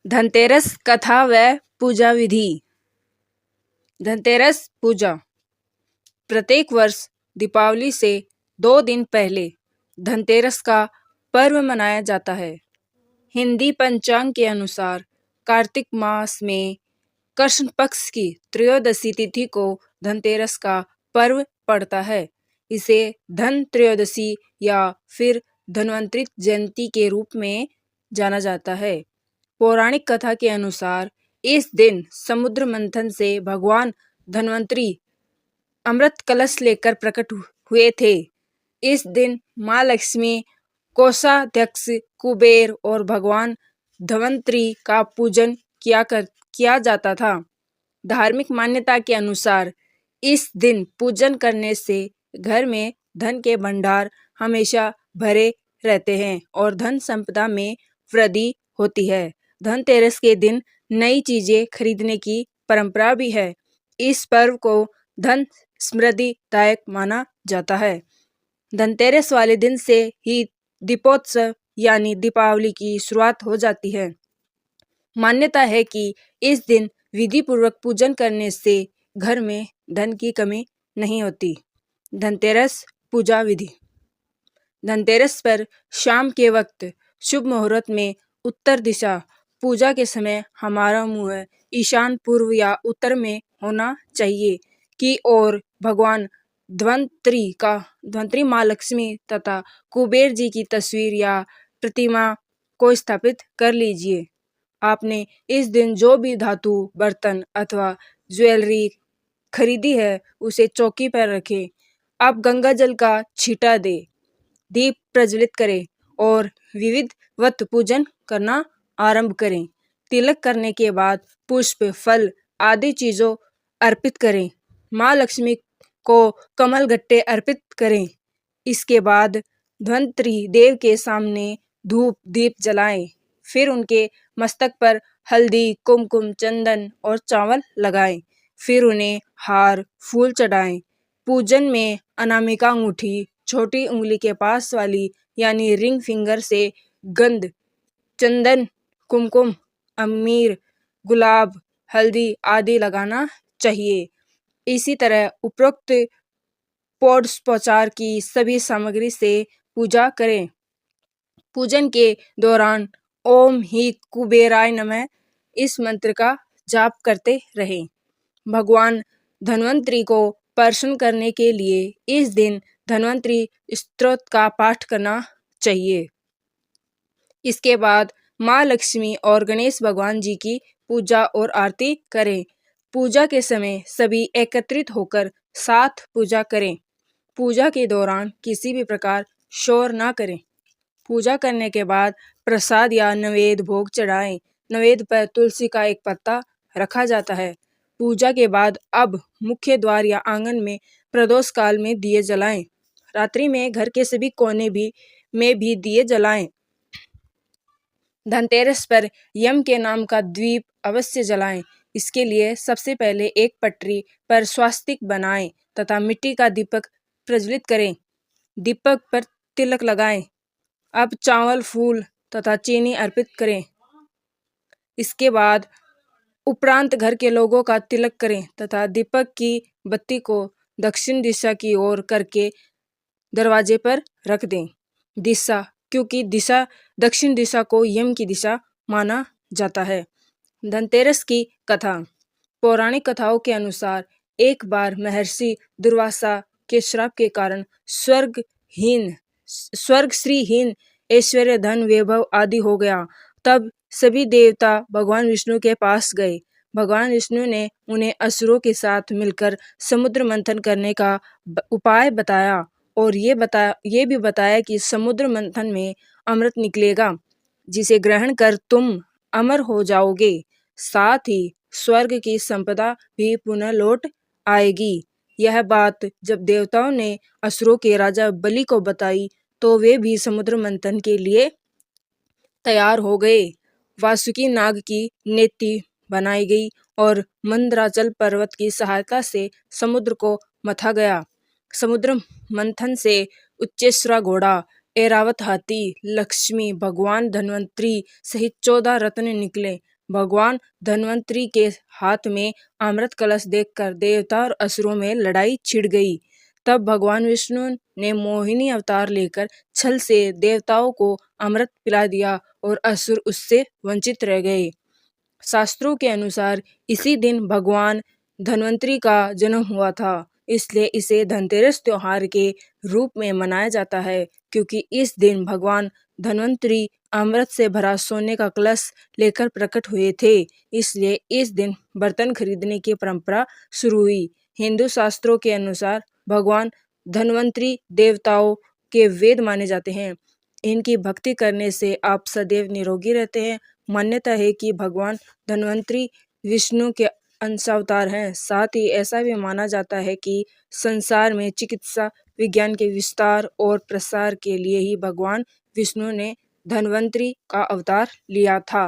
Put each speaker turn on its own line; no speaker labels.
धनतेरस कथा व पूजा विधि। धनतेरस पूजा प्रत्येक वर्ष दीपावली से 2 दिन पहले धनतेरस का पर्व मनाया जाता है। हिंदी पंचांग के अनुसार कार्तिक मास में कृष्ण पक्ष की त्रयोदशी तिथि को धनतेरस का पर्व पड़ता है। इसे धन त्रयोदशी या फिर धन्वंतरि जयंती के रूप में जाना जाता है। पौराणिक कथा के अनुसार इस दिन समुद्र मंथन से भगवान धन्वंतरि अमृत कलश लेकर प्रकट हुए थे। इस दिन माँ लक्ष्मी, कोषाध्यक्ष कुबेर और भगवान धन्वंतरि का पूजन किया जाता था। धार्मिक मान्यता के अनुसार इस दिन पूजन करने से घर में धन के भंडार हमेशा भरे रहते हैं और धन संपदा में वृद्धि होती है। धनतेरस के दिन नई चीजें खरीदने की परंपरा भी है। इस पर्व को धन समृद्धिदायक माना जाता है। धनतेरस वाले दिन से ही दीपोत्सव यानी दीपावली की शुरुआत हो जाती है। मान्यता है कि इस दिन विधि पूर्वक पूजन करने से घर में धन की कमी नहीं होती। धनतेरस पूजा विधि। धनतेरस पर शाम के वक्त शुभ मुहूर्त में उत्तर दिशा पूजा के समय हमारा मुंह ईशान पूर्व या उत्तर में होना चाहिए कि और भगवान धन्वंतरि माँ लक्ष्मी तथा कुबेर जी की तस्वीर या प्रतिमा को स्थापित कर लीजिए। आपने इस दिन जो भी धातु बर्तन अथवा ज्वेलरी खरीदी है उसे चौकी पर रखें। आप गंगा जल का छींटा दे, दीप प्रज्वलित करें और विधिवत पूजन करना आरंभ करें। तिलक करने के बाद पुष्प, फल आदि चीजों अर्पित करें। माँ लक्ष्मी को कमल गट्टे अर्पित करें। इसके बाद धन्वंतरि देव के सामने धूप दीप जलाएं। फिर उनके मस्तक पर हल्दी, कुमकुम, चंदन और चावल लगाएं। फिर उन्हें हार फूल चढ़ाएं। पूजन में अनामिका अंगूठी, छोटी उंगली के पास वाली यानी रिंग फिंगर से गंध, चंदन, कुमकुम, अमीर, गुलाब, हल्दी आदि लगाना चाहिए। इसी तरह उपरोक्त षोडशोपचार की सभी सामग्री से पूजा करें। पूजन के दौरान ओम ही कुबेराय नमः इस मंत्र का जाप करते रहें। भगवान धन्वंतरि को प्रसन्न करने के लिए इस दिन धन्वंतरि स्तोत्र का पाठ करना चाहिए। इसके बाद माँ लक्ष्मी और गणेश भगवान जी की पूजा और आरती करें। पूजा के समय सभी एकत्रित होकर साथ पूजा करें। पूजा के दौरान किसी भी प्रकार शोर ना करें। पूजा करने के बाद प्रसाद या नैवेद्य भोग चढ़ाएं। नैवेद्य पर तुलसी का एक पत्ता रखा जाता है। पूजा के बाद अब मुख्य द्वार या आंगन में प्रदोष काल में दिए जलाएं। रात्रि में घर के सभी कोने में भी दिए जलाएं। धनतेरस पर यम के नाम का दीप अवश्य जलाएं। इसके लिए सबसे पहले एक पटरी पर स्वास्तिक बनाएं तथा मिट्टी का दीपक प्रज्वलित करें। दीपक पर तिलक लगाएं। अब चावल, फूल तथा चीनी अर्पित करें। इसके बाद उपरांत घर के लोगों का तिलक करें तथा दीपक की बत्ती को दक्षिण दिशा की ओर करके दरवाजे पर रख दें। दिशा, क्योंकि दक्षिण दिशा को यम की दिशा माना जाता है। धनतेरस की कथा। पौराणिक कथाओं के अनुसार एक बार महर्षि दुर्वासा के श्राप के कारण स्वर्ग श्रीहीन ऐश्वर्य, धन, वैभव आदि हो गया। तब सभी देवता भगवान विष्णु के पास गए। भगवान विष्णु ने उन्हें असुरों के साथ मिलकर समुद्र मंथन करने का उपाय बताया और ये भी बताया कि समुद्र मंथन में अमृत निकलेगा, जिसे ग्रहण कर तुम अमर हो जाओगे। साथ ही स्वर्ग की संपदा भी पुनः लौट आएगी। यह बात जब देवताओं ने असुरों के राजा बलि को बताई तो वे भी समुद्र मंथन के लिए तैयार हो गए। वासुकी नाग की नेति बनाई गई और मंदराचल पर्वत की सहायता से समुद्र को मथा गया। समुद्र मंथन से उच्चेश्वरा घोड़ा, ऐरावत हाथी, लक्ष्मी, भगवान धन्वंतरि सहित 14 रत्न निकले। भगवान धन्वंतरी के हाथ में अमृत कलश देखकर देवता और असुरों में लड़ाई छिड़ गई। तब भगवान विष्णु ने मोहिनी अवतार लेकर छल से देवताओं को अमृत पिला दिया और असुर उससे वंचित रह गए। शास्त्रों के अनुसार इसी दिन भगवान धन्वंतरी का जन्म हुआ था, इसलिए इसे धनतेरस त्योहार के रूप में मनाया जाता है, क्योंकि इस दिन भगवान धन्वंतरी अमृत से भरा सोने का कलश लेकर प्रकट हुए थे। इसलिए इस दिन बर्तन खरीदने की परंपरा शुरू हुई। हिंदू शास्त्रों के अनुसार भगवान धन्वंतरी देवताओं के वेद माने जाते हैं। इनकी भक्ति करने से आप सदैव निरोगी रहते हैं। मान्यता है कि भगवान धन्वंतरी विष्णु के अंशावतार हैं। साथ ही ऐसा भी माना जाता है कि संसार में चिकित्सा विज्ञान के विस्तार और प्रसार के लिए ही भगवान विष्णु ने धन्वंतरी का अवतार लिया था।